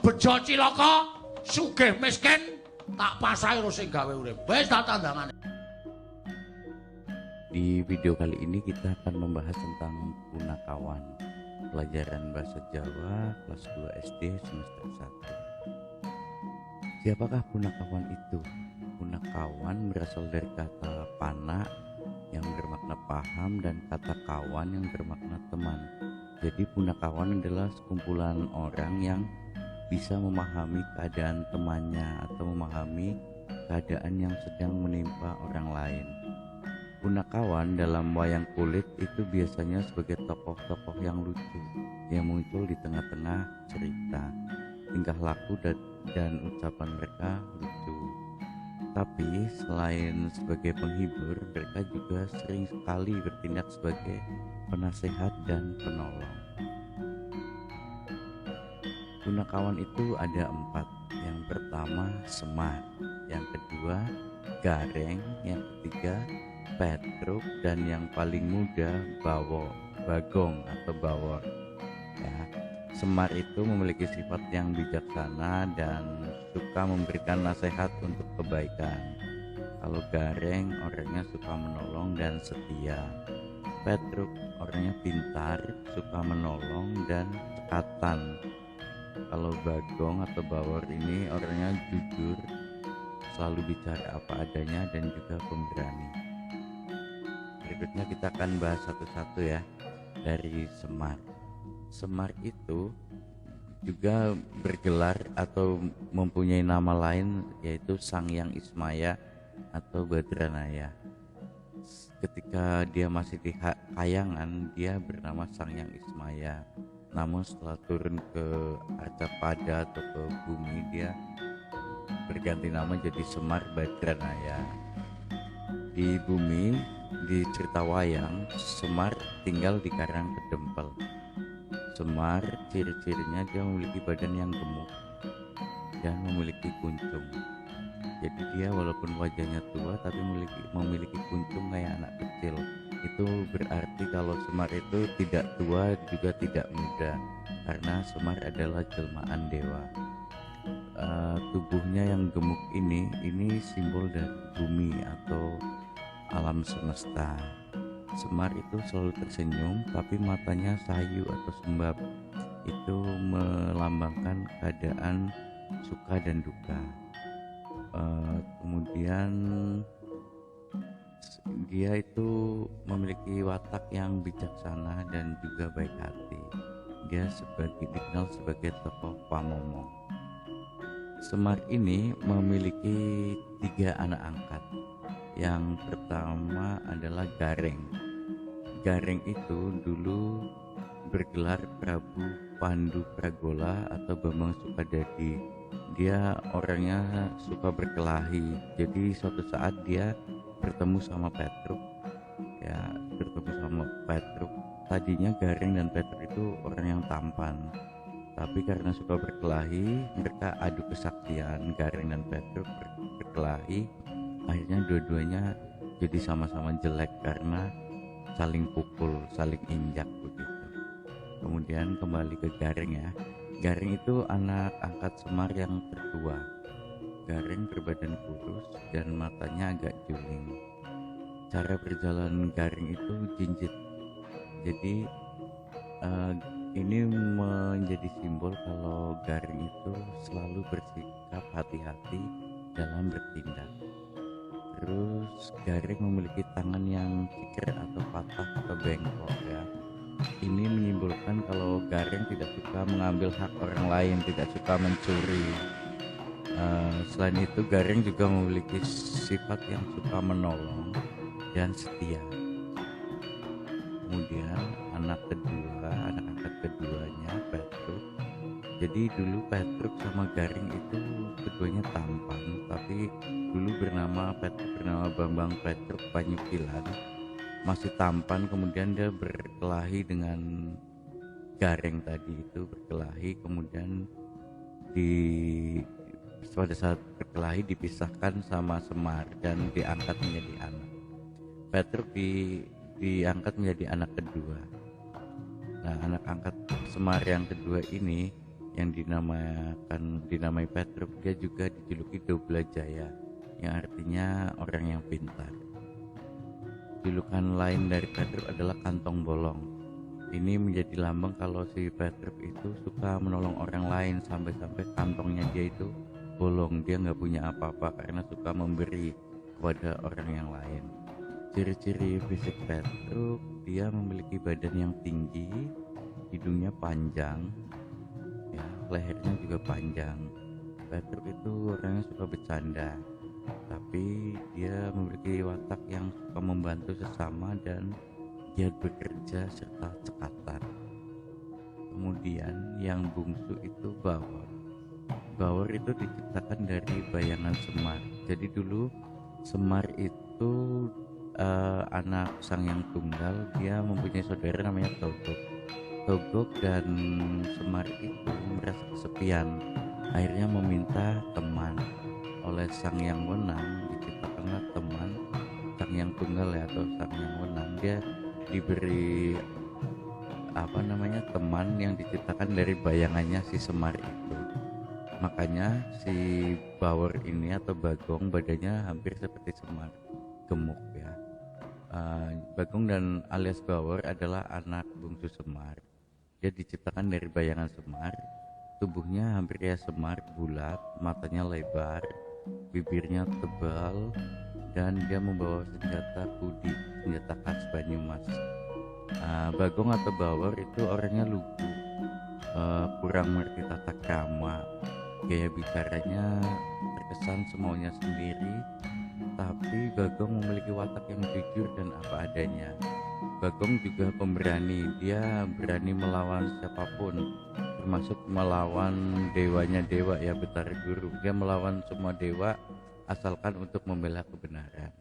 bejo cilaka, sugih miskin, tak pasahi karo sing gawe urip. Wis tak tandangane. Di video kali ini kita akan membahas tentang punakawan, pelajaran bahasa Jawa kelas 2 SD semester 1. Siapakah punakawan itu? Punakawan berasal dari kata pana yang bermakna paham dan kata kawan yang bermakna teman. Jadi punakawan adalah sekumpulan orang yang bisa memahami keadaan temannya atau memahami keadaan yang sedang menimpa orang lain. Punakawan dalam wayang kulit itu biasanya sebagai tokoh-tokoh yang lucu yang muncul di tengah-tengah cerita. Tingkah laku dan ucapan mereka lucu. Tapi selain sebagai penghibur, mereka juga sering sekali bertindak sebagai penasehat dan penolong. Punakawan itu ada 4. Yang pertama Semar, yang kedua Gareng, yang ketiga Petruk, dan yang paling muda Bagong atau Bawor. Ya, Semar itu memiliki sifat yang bijaksana dan suka memberikan nasihat untuk kebaikan. Kalau Gareng orangnya suka menolong dan setia. Petruk orangnya pintar, suka menolong dan cekatan. Kalau Bagong atau Bawor ini orangnya jujur, selalu bicara apa adanya dan juga pemberani. Berikutnya kita akan bahas satu-satu ya. Dari Semar. Semar itu juga bergelar atau mempunyai nama lain, yaitu Sang Hyang Ismaya atau Badranaya. Ketika dia masih di Kayangan, dia bernama Sang Hyang Ismaya. Namun setelah turun ke Arcapada atau ke bumi, dia berganti nama jadi Semar Badranaya. Di bumi, di cerita wayang, Semar tinggal di Karangkedempel. Semar ciri-cirinya dia memiliki badan yang gemuk dan memiliki kuncung. Jadi dia walaupun wajahnya tua tapi memiliki kuncung kayak anak kecil. Itu berarti kalau Semar itu tidak tua juga tidak muda, karena Semar adalah jelmaan dewa. Tubuhnya yang gemuk ini simbol dari bumi atau alam semesta. Semar itu selalu tersenyum, tapi matanya sayu atau sembab. Itu melambangkan keadaan suka dan duka. Kemudian dia itu memiliki watak yang bijaksana dan juga baik hati. Dia dikenal sebagai tokoh pamomong. Semar ini memiliki 3 anak angkat. Yang pertama adalah Gareng. Gareng itu dulu bergelar Prabu Pandu Pragola atau Bambang Sukadadi. Dia orangnya suka berkelahi. Jadi suatu saat dia bertemu sama Petruk. Tadinya Gareng dan Petruk itu orang yang tampan. Tapi karena suka berkelahi, mereka adu kesaktian. Gareng dan Petruk berkelahi. Akhirnya dua-duanya jadi sama-sama jelek karena saling pukul, saling injak begitu. Kemudian kembali ke Gareng ya. Gareng itu anak angkat Semar yang tertua. Gareng berbadan kurus dan matanya agak juling. Cara berjalan Gareng itu jinjit. Jadi ini menjadi simbol kalau Gareng itu selalu bersikap hati-hati dalam bertindak. Terus Gareng memiliki tangan yang ciker atau patah atau bengkok ya. Ini menyimpulkan kalau Gareng tidak suka mengambil hak orang lain, tidak suka mencuri. Selain itu Gareng juga memiliki sifat yang suka menolong dan setia. Kemudian anak angkat keduanya Petruk. Jadi dulu Petruk sama Gareng itu keduanya tampan, tapi dulu Petruk bernama Bambang Petruk Panyukilan, masih tampan. Kemudian dia berkelahi dengan Gareng tadi itu, kemudian pada saat berkelahi dipisahkan sama Semar dan diangkat menjadi anak. Petruk diangkat menjadi anak kedua. Nah, anak angkat Semar yang kedua ini yang dinamai Petruk. Dia juga dijuluki Dobla Jaya, yang artinya orang yang pintar. Julukan lain dari Petruk adalah kantong bolong. Ini menjadi lambang kalau si Petruk itu suka menolong orang lain, sampai-sampai kantongnya dia itu bolong. Dia nggak punya apa-apa karena suka memberi kepada orang yang lain. Ciri-ciri fisik Petruk, dia memiliki badan yang tinggi, hidungnya panjang, ya, lehernya juga panjang. Petruk itu orangnya suka bercanda, tapi dia memiliki watak yang suka membantu sesama dan giat bekerja serta cekatan. Kemudian yang bungsu itu Bawor. Bawor itu diciptakan dari bayangan Semar. Jadi dulu Semar itu anak sang yang tunggal. Dia mempunyai saudara namanya Togog. Togog dan Semar itu merasa kesepian, akhirnya meminta teman. Oleh sang yang wenang diciptakanlah teman. Sang yang tunggal ya, atau sang yang wenang, dia diberi teman yang diciptakan dari bayangannya si Semar itu. Makanya si Bawor ini atau Bagong badannya hampir seperti Semar, gemuk ya. Bagong dan alias Bawor adalah anak bungsu Semar. Dia diciptakan dari bayangan Semar. Tubuhnya hampir kayak Semar, bulat, matanya lebar, bibirnya tebal, dan dia membawa senjata kudi, senjata khas Banyumas. Bagong atau Bawor itu orangnya lugu, kurang mengerti tata krama. Gaya bicaranya terkesan semaunya sendiri, tapi Bagong memiliki watak yang jujur dan apa adanya. Bagong juga pemberani, dia berani melawan siapapun, termasuk melawan dewanya dewa ya, Betara Guru. Dia melawan semua dewa asalkan untuk membela kebenaran.